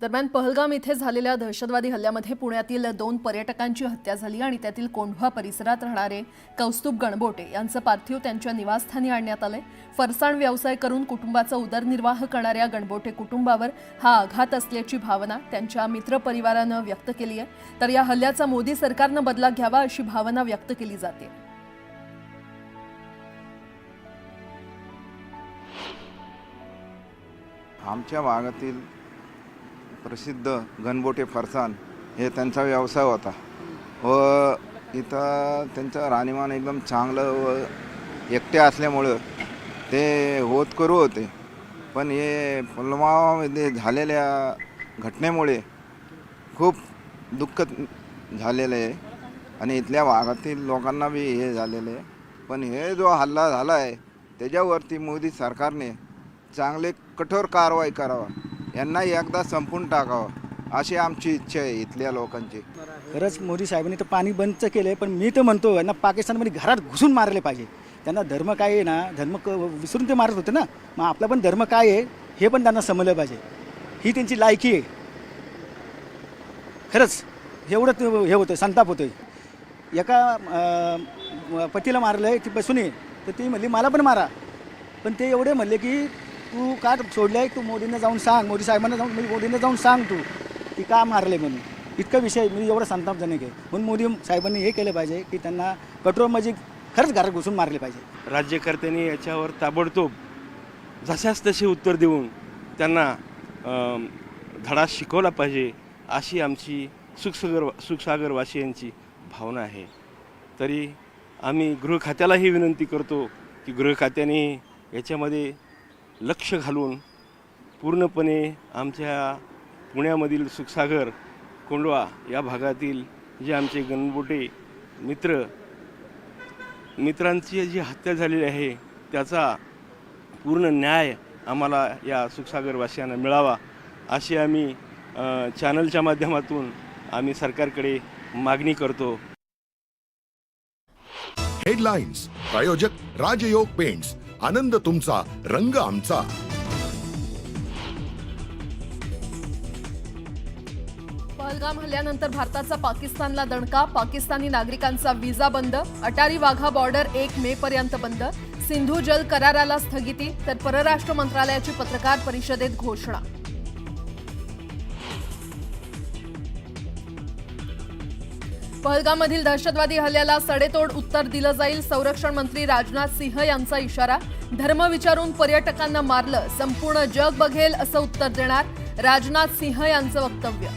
दरम्यान पहलगाम इथे झालेल्या दहशतवादी हल्ल्यामध्ये पुण्यातील 2 पर्यटकांची हत्या झाली आणि त्यातील कोंढवा परिसरात राहणारे कौस्तुभ गणबोटे यांचं पार्थिव त्यांच्या निवासस्थानी आणण्यात आले। फरसाण व्यवसाय करून कुटुंबाचा उदरनिर्वाह करणाऱ्या गणबोटे कुटुंबावर हा आघात असल्याची भावना त्यांच्या मित्रपरिवारानं व्यक्त केली आहे। तर या हल्ल्याचा मोदी सरकारनं बदला घ्यावा अशी भावना व्यक्त केली जाते। आमच्या भागातील प्रसिद्ध गणबोटे फरसाण हे त्यांचा व्यवसाय होता व इथं त्यांचं राहणीमान एकदम चांगलं व एकटे असल्यामुळं ते होतकरू होते। पण हे पुलवामामध्ये झालेल्या घटनेमुळे खूप दुःख झालेलं आहे आणि इथल्या भागातील लोकांना बी हे झालेलं आहे। पण हे जो हल्ला झाला आहे त्याच्यावरती मोदी सरकारने चांगले कठोर कारवाई करावा, यांना एकदा संपून टाकावं अशी आमची इच्छा आहे इथल्या लोकांची। खरंच मोदी साहेबांनी तर पाणी बंदच केले, पण मी तर म्हणतो यांना पाकिस्तानमध्ये घरात घुसून मारले पाहिजे। त्यांना धर्म काय आहे ना, धर्म विसरून ते मारत होते ना, मग आपला पण धर्म काय आहे हे पण त्यांना समजलं पाहिजे। ही त्यांची लायकी आहे। खरंच एवढं हे होतं, संताप होतोय। एका पतीला मारलं आहे ती बसून आहे, तर ती म्हणली मला पण मारा, पण ते एवढे म्हणले की तू का सोडलं आहे, तू मोदींना जाऊन सांग, मोदी साहेबांना जाऊन मोदींना जाऊन सांग तू की का मारले म्हणून। इतका विषय मी एवढा संतापजनक आहे। म्हणून मोदी साहेबांनी हे केलं पाहिजे की त्यांना कठोर म्हणजे खरंच घरात घुसून मारले पाहिजे। राज्यकर्त्यांनी याच्यावर ताबडतोब जशाच तसे उत्तर देऊन त्यांना धडा शिकवला पाहिजे अशी आमची सुखसागरवासियांची भावना आहे। तरी आम्ही गृह खात्यालाही विनंती करतो की गृह खात्याने याच्यामध्ये लक्ष घालून पूर्णपणे आमच्या पुण्यामधील सुखसागर कोंढवा या भागातील जे आमचे गणबोटे मित्रांची जी हत्या झालेली आहे त्याचा पूर्ण न्याय आम्हाला या सुखसागरवासियांना मिळावा अशी आम्ही चॅनलच्या माध्यमातून आम्ही सरकारकडे मागणी करतो। हेडलाइन्स प्रायोजक राजयोग पेंट्स, आनंद तुमचा, रंग आमचा। पहलगाम हल्ल्यानंतर भारताचा पाकिस्तानला दणका, पाकिस्तानी नागरिकांचा व्हिसा बंद, अटारी वाघा बॉर्डर 1 मे पर्यंत बंद, सिंधू जल कराराला स्थगिती, तर परराष्ट्र मंत्रालयाची पत्रकार परिषदेत घोषणा। पहलगाममधील दहशतवादी हल्ल्याला सडेतोड उत्तर दिलं जाईल, संरक्षण मंत्री राजनाथ सिंह यांचा इशारा। धर्म विचारून पर्यटकांना मारलं, संपूर्ण जग बघेल असं उत्तर देणार, राजनाथ सिंह यांचं वक्तव्य।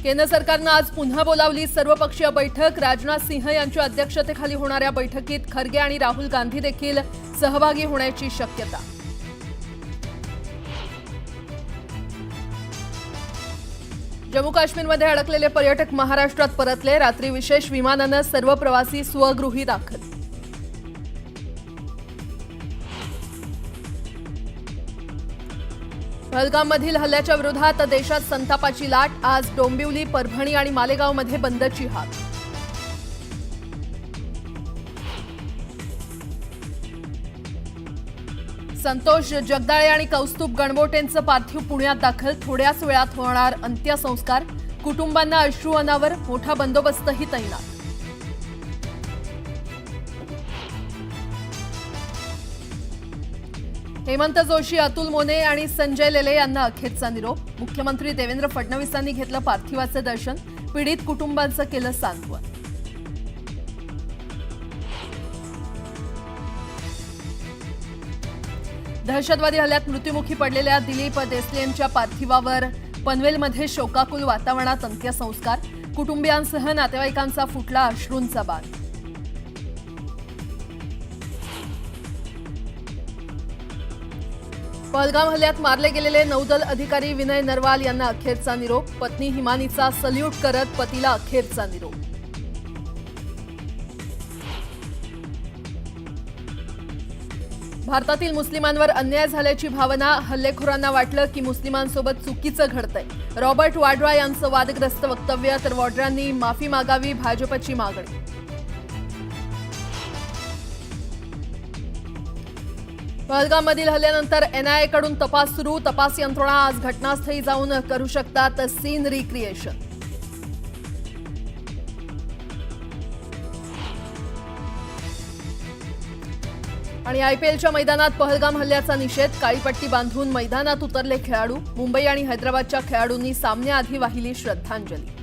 केंद्र सरकारनं आज पुन्हा बोलावली सर्वपक्षीय बैठक, राजनाथ सिंह यांच्या अध्यक्षतेखाली होणाऱ्या बैठकीत खरगे आणि राहुल गांधी देखील सहभागी होण्याची शक्यता। जम्मू काश्मीरमध्ये अडकलेले पर्यटक महाराष्ट्रात परतले, रात्री विशेष विमानानं सर्व प्रवासी स्वगृही दाखल। पहलगाममधील हल्ल्याच्या विरोधात देशात संतापाची लाट, आज डोंबिवली, परभणी आणि मालेगावमध्ये बंदची हाक। संतोष जगदाळे आणि कौस्तुभ गणबोटेंचं पार्थिव पुण्यात दाखल, थोड्याच वेळात होणार अंत्यसंस्कार, कुटुंबांना अश्रू अनावर, मोठा बंदोबस्तही तैनात। हेमंत जोशी, अतुल मोने आणि संजय लेले यांना अखेरचा निरोप, मुख्यमंत्री देवेंद्र फडणवीसांनी घेतलं पार्थिवाचे दर्शन, पीडित कुटुंबांचं केलं सांत्वन। दहशतवादी हल्ल्यात मृत्युमुखी पडलेल्या दिलीप देसलेंच्या पार्थिवावर पनवेलमध्ये शोकाकुल वातावरणात अंत्यसंस्कार, कुटुंबियांसह नातेवाईकांचा फुटला अश्रूंचा बाण। पहलगाम हल्ल्यात मारले गेलेले नौदल अधिकारी विनय नरवाल यांना अखेरचा निरोप, पत्नी हिमानीचा सल्यूट करत पतीला अखेरचा निरोप। भारतातील मुस्लिमांवर अन्याय झाल्याची भावना, हल्लेखोरांना वाटलं की मुस्लिमांसोबत चुकीचं घडतंय, रॉबर्ट वाड्रा यांचं वादग्रस्त वक्तव्य, तर वाड्रांनी माफी मागावी, भाजपची मागणी। पहलगाममधील हल्ल्यानंतर NIA कडून तपास सुरू. तपास यंत्रणा आज घटनास्थळी जाऊन करू शकतात सीन रिक्रिएशन. आणि IPLच्या मैदानात पहलगाम हल्ल्याचा निषेध. काळीपट्टी बांधून मैदानात उतरले खेळाडू. मुंबई आणि हैदराबादच्या खेळाडूंनी सामन्याआधी वाहिली श्रद्धांजली.